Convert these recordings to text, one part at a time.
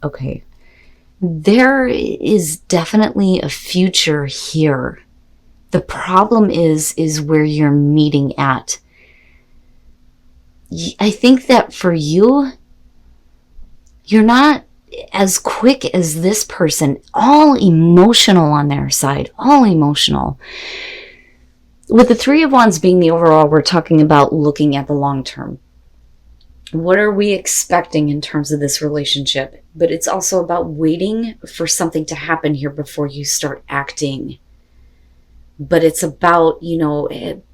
Okay. There is definitely a future here. The problem is where you're meeting at. I think that for you, you're not as quick as this person, all emotional on their side, all emotional. With the Three of Wands being the overall, we're talking about looking at the long term. What are we expecting in terms of this relationship? But it's also about waiting for something to happen here before you start acting. But it's about,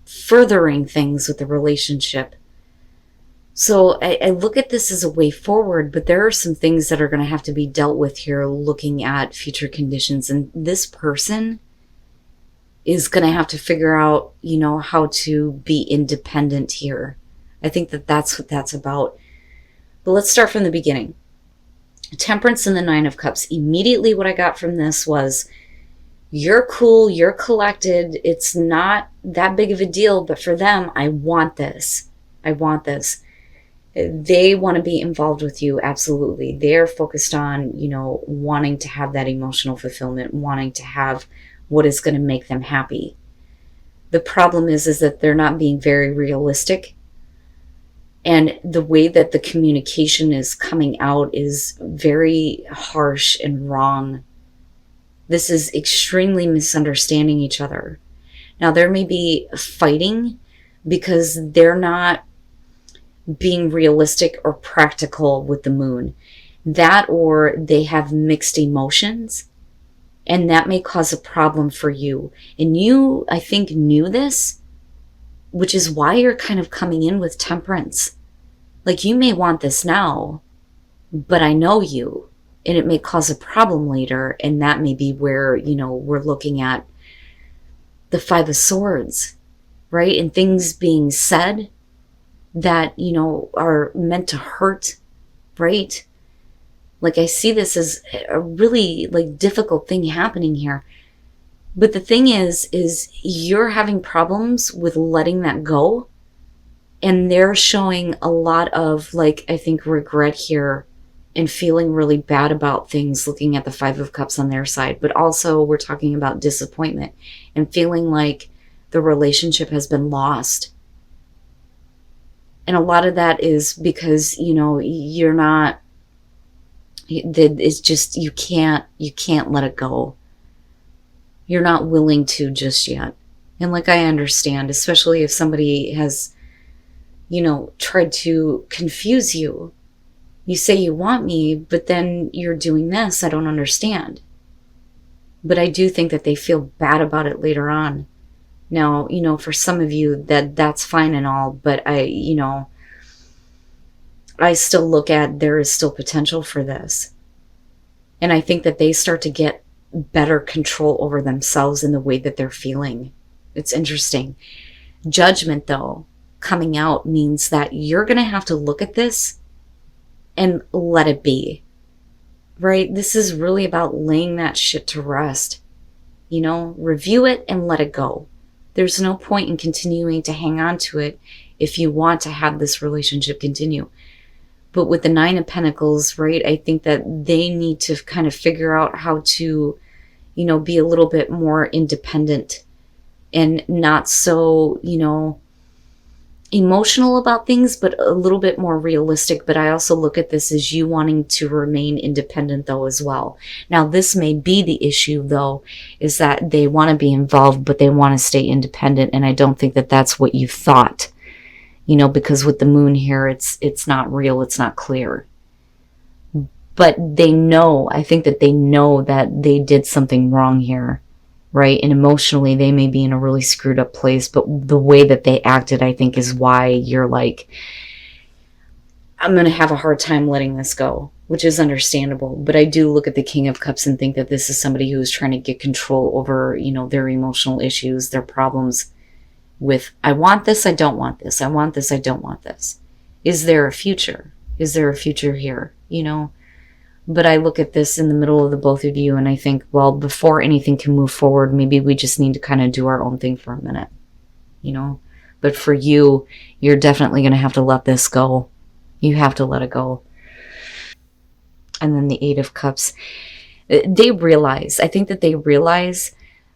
furthering things with the relationship. So I look at this as a way forward, but there are some things that are going to have to be dealt with here looking at future conditions. And this person is going to have to figure out, how to be independent here. I think that that's what that's about. But let's start from the beginning. Temperance and the Nine of Cups. Immediately what I got from this was, you're cool, you're collected, it's not that big of a deal, but for them, I want this. I want this. They want to be involved with you, absolutely. They're focused on, wanting to have that emotional fulfillment, wanting to have what is going to make them happy. The problem is that they're not being very realistic. And the way that the communication is coming out is very harsh and wrong. This is extremely misunderstanding each other. Now, there may be fighting because they're not being realistic or practical with the moon. That, or they have mixed emotions, and that may cause a problem for you. And you, I think, knew this, which is why you're kind of coming in with temperance. Like, you may want this now, but I know you, and it may cause a problem later, and that may be where, we're looking at the Five of Swords, right? And things being said that, are meant to hurt, right? Like, I see this as a really, difficult thing happening here. But the thing is you're having problems with letting that go. And they're showing a lot of, I think, regret here and feeling really bad about things, looking at the Five of Cups on their side. But also we're talking about disappointment and feeling like the relationship has been lost. And a lot of that is because, you're not, it's just, you can't let it go. You're not willing to just yet. And I understand, especially if somebody has, tried to confuse you. You say you want me, but then you're doing this. I don't understand. But I do think that they feel bad about it later on. Now, for some of you that's fine and all, but I still look at there is still potential for this. And I think that they start to get better control over themselves in the way that they're feeling. It's interesting. Judgment, though, coming out means that you're going to have to look at this and let it be, right? This is really about laying that shit to rest. Review it and let it go. There's no point in continuing to hang on to it if you want to have this relationship continue. But with the Nine of Pentacles, right, I think that they need to kind of figure out how to, be a little bit more independent and not so, emotional about things, but a little bit more realistic. But I also look at this as you wanting to remain independent, though, as well. Now, this may be the issue, though, is that they want to be involved, but they want to stay independent. And I don't think that that's what you thought, because with the moon here, it's not real. It's not clear. But they know, I think that they know that they did something wrong here. Right? And emotionally, they may be in a really screwed up place, but the way that they acted, I think, is why you're like, I'm going to have a hard time letting this go, which is understandable. But I do look at the King of Cups and think that this is somebody who's trying to get control over, their emotional issues, their problems with, I want this, I don't want this. I want this, I don't want this. Is there a future? Is there a future here? But I look at this in the middle of the both of you and I think, well, before anything can move forward, maybe we just need to kind of do our own thing for a minute, But for you, you're definitely going to have to let this go. You have to let it go. And then the Eight of Cups. I think that they realize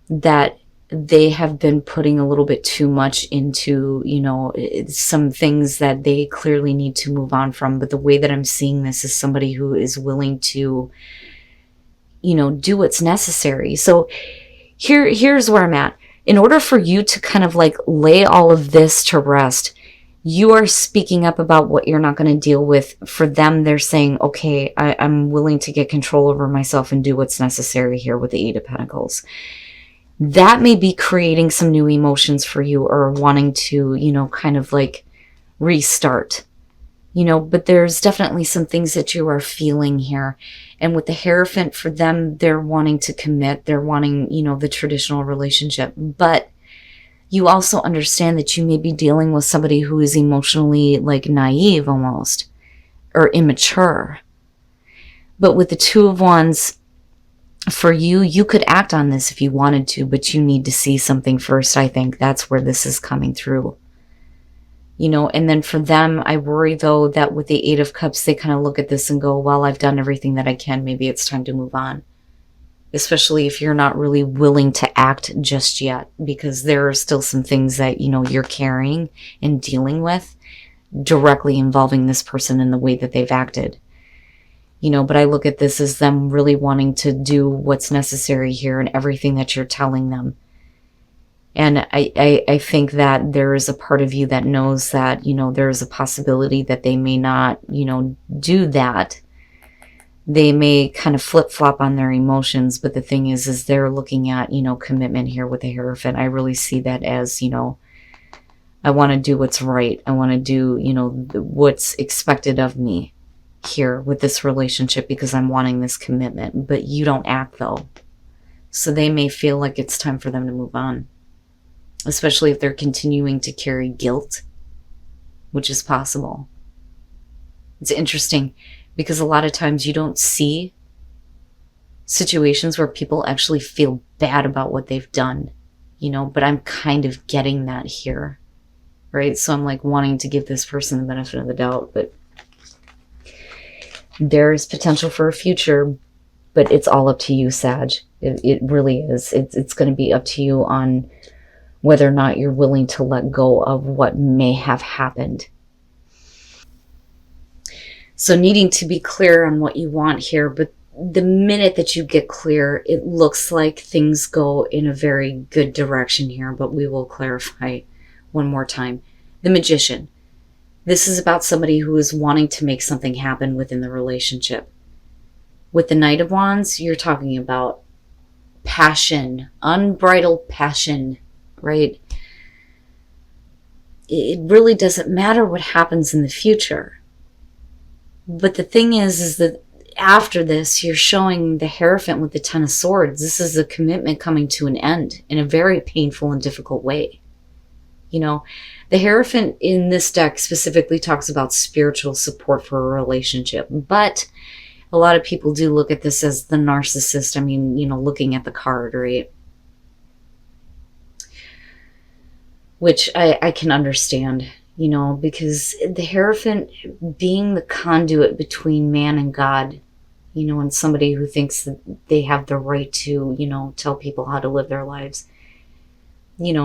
that they have been putting a little bit too much into, some things that they clearly need to move on from. But the way that I'm seeing this is somebody who is willing to, do what's necessary. So here's where I'm at. In order for you to kind of like lay all of this to rest, you are speaking up about what you're not going to deal with. For them, they're saying, okay, I'm willing to get control over myself and do what's necessary here with the Eight of Pentacles. That may be creating some new emotions for you, or wanting to, kind of like restart, but there's definitely some things that you are feeling here. And with the Hierophant, for them, they're wanting to commit. They're wanting, the traditional relationship. But you also understand that you may be dealing with somebody who is emotionally like naive almost, or immature. But with the Two of Wands, for you, you could act on this if you wanted to, but you need to see something first. I think that's where this is coming through. And then for them, I worry though that with the Eight of Cups, they kind of look at this and go, well, I've done everything that I can. Maybe it's time to move on. Especially if you're not really willing to act just yet, because there are still some things that, you're carrying and dealing with directly involving this person and the way that they've acted. But I look at this as them really wanting to do what's necessary here and everything that you're telling them. And I think that there is a part of you that knows that, there is a possibility that they may not, do that. They may kind of flip-flop on their emotions, but the thing is they're looking at, commitment here with the Hierophant. I really see that as, I want to do what's right. I want to do, what's expected of me here with this relationship, because I'm wanting this commitment. But you don't act though. So they may feel like it's time for them to move on, especially if they're continuing to carry guilt, which is possible. It's interesting, because a lot of times you don't see situations where people actually feel bad about what they've done, but I'm kind of getting that here, right? So I'm like wanting to give this person the benefit of the doubt, but there is potential for a future, but it's all up to you, Sag. It really is. It's going to be up to you on whether or not you're willing to let go of what may have happened. So needing to be clear on what you want here, but the minute that you get clear, it looks like things go in a very good direction here, but we will clarify one more time. The Magician. This is about somebody who is wanting to make something happen within the relationship. With the Knight of Wands, you're talking about passion, unbridled passion, right? It really doesn't matter what happens in the future. But the thing is that after this, you're showing the Hierophant with the Ten of Swords. This is a commitment coming to an end in a very painful and difficult way. The Hierophant in this deck specifically talks about spiritual support for a relationship. But a lot of people do look at this as the narcissist. I mean, looking at the card, right? Which I can understand. Because the Hierophant being the conduit between man and God, and somebody who thinks that they have the right to, tell people how to live their lives, in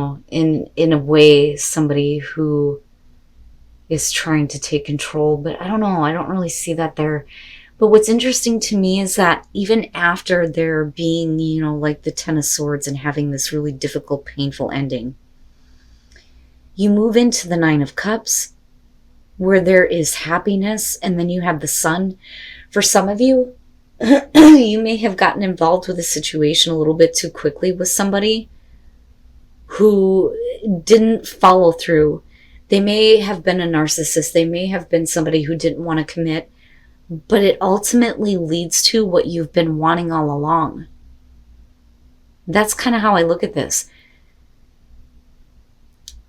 a way, somebody who is trying to take control. But I don't know, I don't really see that there. But what's interesting to me is that even after there being, like the Ten of Swords and having this really difficult, painful ending, you move into the Nine of Cups, where there is happiness, and then you have the Sun. For some of you, you may have gotten involved with a situation a little bit too quickly with somebody who didn't follow through. They may have been a narcissist. They may have been somebody who didn't want to commit, but it ultimately leads to what you've been wanting all along. That's kind of how I look at this.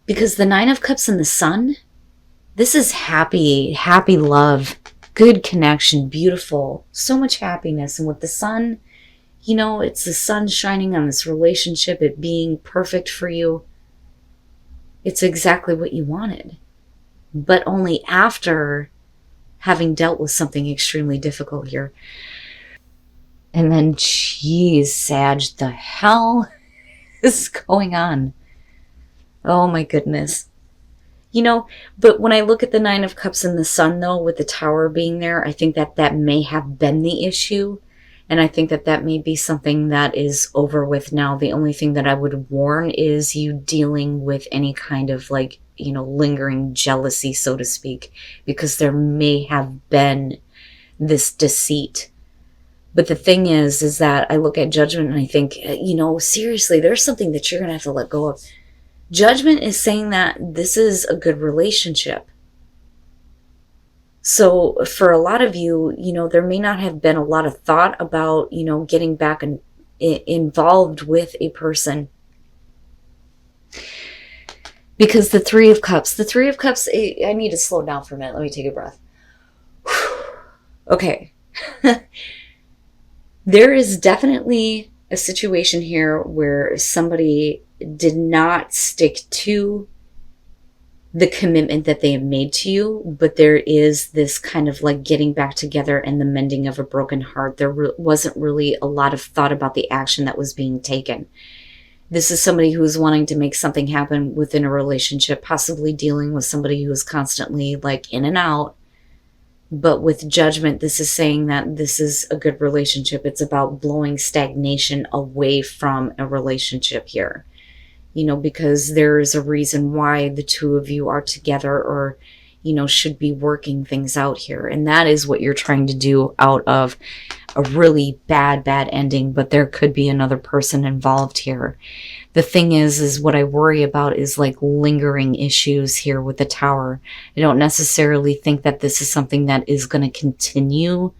Because the Nine of Cups and the Sun, this is happy love, good connection, beautiful, so much happiness. And with the Sun, it's the sun shining on this relationship, it being perfect for you. It's exactly what you wanted. But only after having dealt with something extremely difficult here. And then, geez, Sag, the hell is going on? Oh my goodness. But when I look at the Nine of Cups and the Sun, though, with the Tower being there, I think that may have been the issue. And I think that may be something that is over with now. The only thing that I would warn is you dealing with any kind of lingering jealousy, so to speak, because there may have been this deceit. But the thing is that I look at Judgment and I think, seriously, there's something that you're going to have to let go of. Judgment is saying that this is a good relationship. So for a lot of you, there may not have been a lot of thought about, getting back and involved with a person. Because the Three of Cups, I need to slow down for a minute. Let me take a breath. Okay. There is definitely a situation here where somebody did not stick to the commitment that they have made to you, but there is this kind of getting back together and the mending of a broken heart. There wasn't really a lot of thought about the action that was being taken. This is somebody who is wanting to make something happen within a relationship, possibly dealing with somebody who is constantly in and out. But with Judgment, this is saying that this is a good relationship. It's about blowing stagnation away from a relationship here. Because there is a reason why the two of you are together or, should be working things out here. And that is what you're trying to do out of a really bad ending. But there could be another person involved here. The thing is what I worry about is lingering issues here with the Tower. I don't necessarily think that this is something that is going to continue,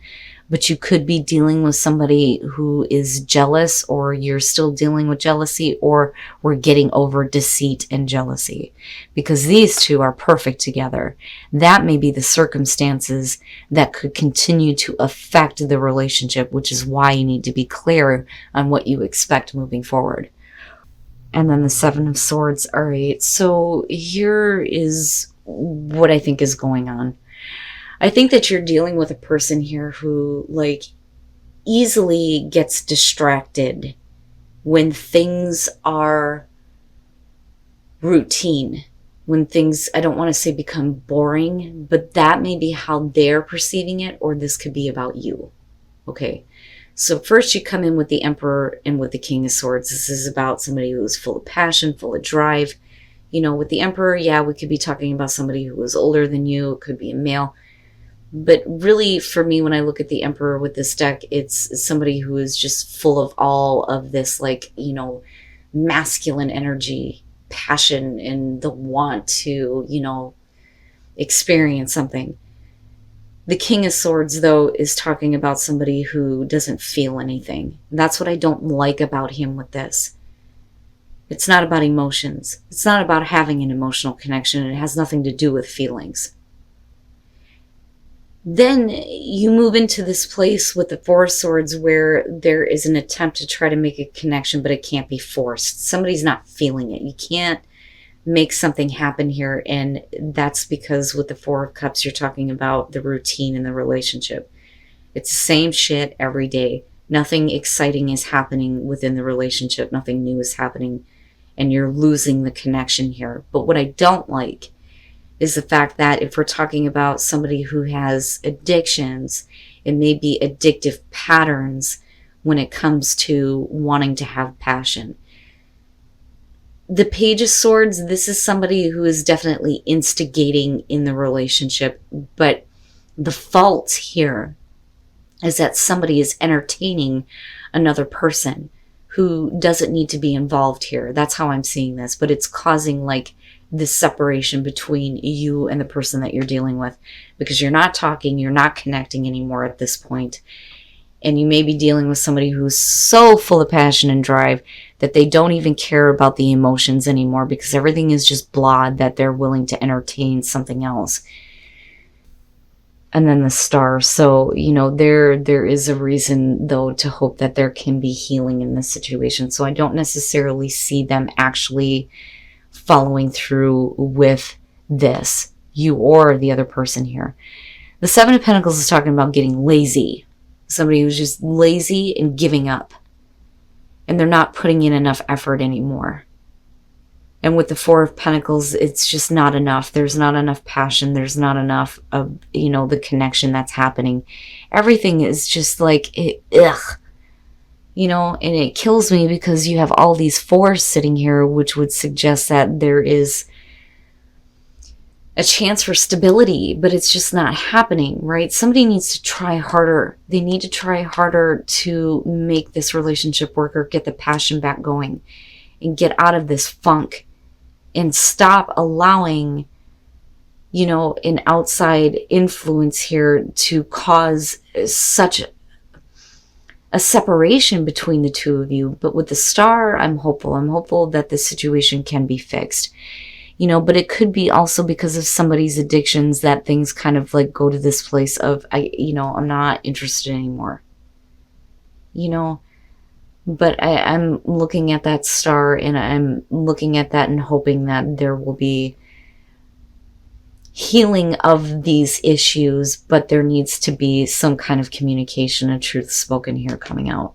but you could be dealing with somebody who is jealous, or you're still dealing with jealousy, or we're getting over deceit and jealousy, because these two are perfect together. That may be the circumstances that could continue to affect the relationship, which is why you need to be clear on what you expect moving forward. And then the Seven of Swords. All right, so here is what I think is going on. I think that you're dealing with a person here who easily gets distracted when things are routine, when things, I don't want to say become boring, but that may be how they're perceiving it, or this could be about you. Okay. So first you come in with the Emperor and with the King of Swords. This is about somebody who's full of passion, full of drive. With the Emperor, yeah, we could be talking about somebody who was older than you. It could be a male. But really, for me, when I look at the Emperor with this deck, it's somebody who is just full of all of this, masculine energy, passion, and the want to, experience something. The King of Swords, though, is talking about somebody who doesn't feel anything. That's what I don't like about him with this. It's not about emotions. It's not about having an emotional connection. It has nothing to do with feelings. Then you move into this place with the Four of Swords where there is an attempt to try to make a connection, but it can't be forced. Somebody's not feeling it. You can't make something happen here, and that's because with the Four of Cups, you're talking about the routine in the relationship. It's the same shit every day. Nothing exciting is happening within the relationship. Nothing new is happening, and you're losing the connection here. But what I don't like is the fact that if we're talking about somebody who has addictions, it may be addictive patterns when it comes to wanting to have passion. The Page of Swords, this is somebody who is definitely instigating in the relationship, but the fault here is that somebody is entertaining another person who doesn't need to be involved here. That's how I'm seeing this, but it's causing this separation between you and the person that you're dealing with, because you're not talking, you're not connecting anymore at this point. And you may be dealing with somebody who's so full of passion and drive that they don't even care about the emotions anymore, because everything is just blah, that they're willing to entertain something else. And then the Star. So, there is a reason, though, to hope that there can be healing in this situation. So I don't necessarily see them actually following through with this, you or the other person here. The Seven of Pentacles is talking about getting lazy. Somebody who's just lazy and giving up. And they're not putting in enough effort anymore. And with the Four of Pentacles, it's just not enough. There's not enough passion. There's not enough of, you know, the connection that's happening. Everything is just like, ugh. You know, and it kills me because you have all these fours sitting here, which would suggest that there is a chance for stability, but it's just not happening, right? Somebody needs to try harder. They need to try harder to make this relationship work or get the passion back going and get out of this funk and stop allowing, you know, an outside influence here to cause such a separation between the two of you. But with the Star, I'm hopeful. I'm hopeful that this situation can be fixed. You know, but it could be also because of somebody's addictions that things kind of like go to this place of, I'm not interested anymore. You know, but I'm looking at that Star and I'm looking at that and hoping that there will be healing of these issues, but there needs to be some kind of communication and truth spoken here coming out.